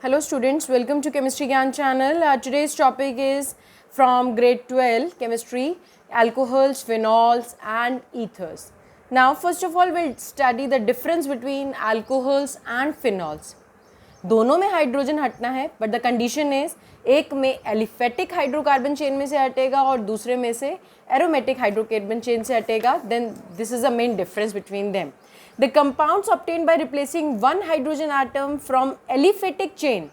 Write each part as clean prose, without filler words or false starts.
Hello students, welcome to Chemistry Gyan channel. Today's topic is from grade 12 chemistry, alcohols, phenols and ethers. Now first of all we'll study the difference between alcohols and phenols. दोनों में hydrogen हटना है but the condition is एक में aliphatic hydrocarbon chain में से हटेगा और दूसरे में से एरोमेटिक हाइड्रोकार्बन चेन से हटेगा. Then this is the main difference between them. The compounds obtained by replacing one hydrogen atom from aliphatic chain,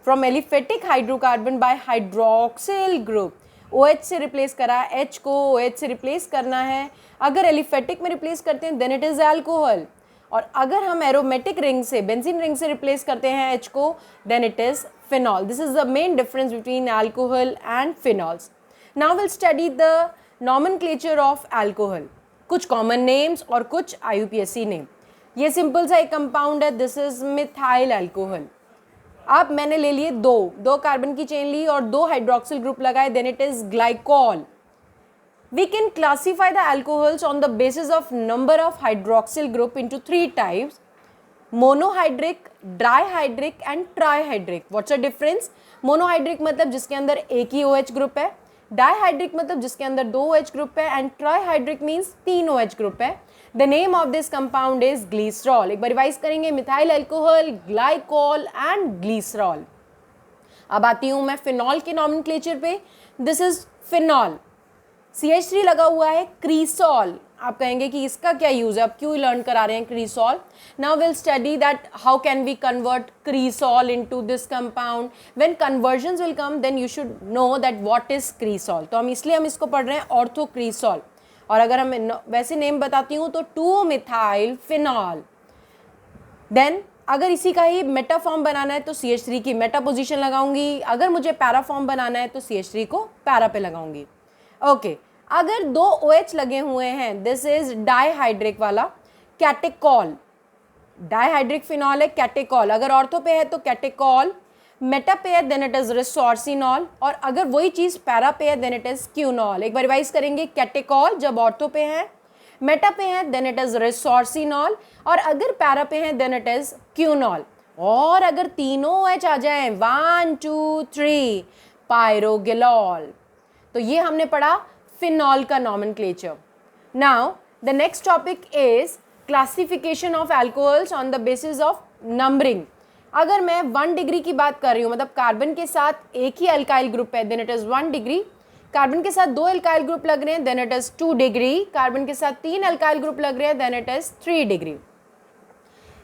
from aliphatic hydrocarbon by hydroxyl group. OH से रिप्लेस करा, H को OH से replace करना है. अगर aliphatic में replace करते हैं देन इट इज़ अल्कोहल, और अगर हम एरोमेटिक रिंग से, बेंजीन रिंग से रिप्लेस करते हैं H को, then it is phenol. This is the main difference between alcohol and phenols. Now will study the nomenclature of alcohol. कुछ कॉमन नेम्स और कुछ IUPAC नेम. ये सिंपल सा एक कंपाउंड है, दिस इज मिथाइल अल्कोहल. अब मैंने ले लिए दो कार्बन की चेन ली और दो हाइड्रोक्सिल ग्रुप लगाए, then it is glycol. We can classify the alcohols on the basis of number of hydroxyl group into 3 types: monohydric, dihydric and trihydric. What's the difference? Monohydric मतलब जिसके अंदर एक ही OH ग्रुप है, dihydric मतलब जिसके अंदर 2 OH ग्रुप है, and trihydric means 3 OH group है. The name of this compound is glycerol. एक बार रिवाइज करेंगे: methyl alcohol, glycol and glycerol. अब आती हूँ मैं फिनॉल के नॉमेनक्लेचर पे. This is phenol. CH3 लगा हुआ है, क्रीसॉल. आप कहेंगे कि इसका क्या यूज है, अब क्यों लर्न करा रहे हैं cresol. Now will study that how can we convert cresol into this compound. When conversions will come then you should know that what is cresol. तो हम इसको पढ़ रहे हैं ऑर्थो क्रीसॉल. और अगर हम वैसे नेम बताती हूँ तो 2 मिथाइल फिनॉल. देन अगर इसी का ही मेटा फॉर्म बनाना है तो CH3 की मेटा पोजिशन लगाऊंगी. अगर मुझे पैरा फॉर्म बनाना है तो CH3 को पैरा पे लगाऊंगी. ओके, अगर 2 OH लगे हुए हैं, दिस इज डाईहाइड्रिक वाला, कैटेकॉल. डाईहाइड्रिक फिनॉल है, कैटेकॉल. अगर ऑर्थो पे है तो कैटेकॉल, मेटा पे है देन इट इज रिसोर्सिनॉल, और अगर वही चीज पैरा पे है देन इट इज क्यूनॉल. एक बार रिवाइज करेंगे: कैटेकॉल जब ऑर्थो पे है, मेटा पे है देन इट इज रिसोर्सिनॉल, और अगर पैरा पे है देन इट इज क्यूनॉल. और अगर तीनों OH आ जाए 1 2 3, पायरोगिलॉल. तो ये हमने पढ़ा फिनॉल का nomenclature. Now the next topic is classification of alcohols on the basis of numbering. अगर मैं 1 डिग्री की बात कर रही हूँ, मतलब कार्बन के साथ एक ही अल्काइल ग्रुप है then it is 1 degree. Carbon के साथ 2 अल्काइल ग्रुप लग रहे हैं then it is 2 degree. Carbon के साथ 3 अल्काइल ग्रुप लग रहे हैं then it is 3 degree.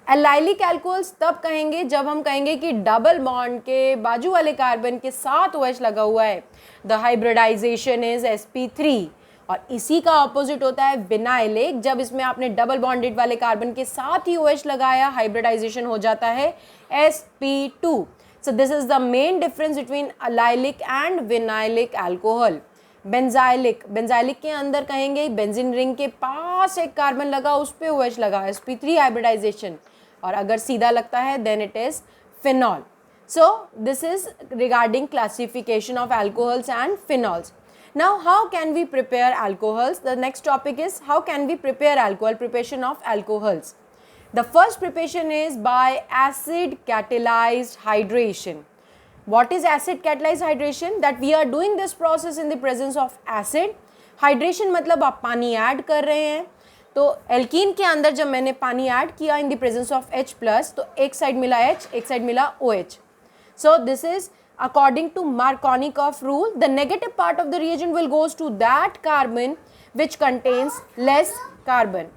Allylic alcohols तब कहेंगे जब हम कहेंगे कि डबल बॉन्ड के बाजू वाले कार्बन के साथ OH लगा हुआ है. The hybridization is sp3. और इसी का ऑपोजिट होता है विनाइलिक. जब इसमें आपने डबल बॉन्डेड वाले कार्बन के साथ ही OH लगाया, हाइब्रिडाइजेशन हो जाता है sp2. So this is the main difference between allylic and vinylic alcohol. Benzylic के अंदर कहेंगे बेंजीन रिंग के पास एक कार्बन लगा, उस पे OH लगा, sp3 हाइब्रिडाइजेशन. और अगर सीधा लगता है then it is phenol. So this is regarding classification of alcohols and phenols. Now how can we prepare alcohols? The next topic is how can we prepare alcohol, preparation of alcohols. The first preparation is by acid catalyzed hydration. What is acid catalyzed hydration? That we are doing this process in the presence of acid. Hydration मतलब आप पानी add कर रहे हैं. तो alkene के अंदर जब मैंने पानी ऐड किया in the presence of H+, तो एक साइड मिला H, एक साइड मिला OH. So this is according to Markovnikov rule. The negative part of the reagent will goes to that carbon which contains less carbon.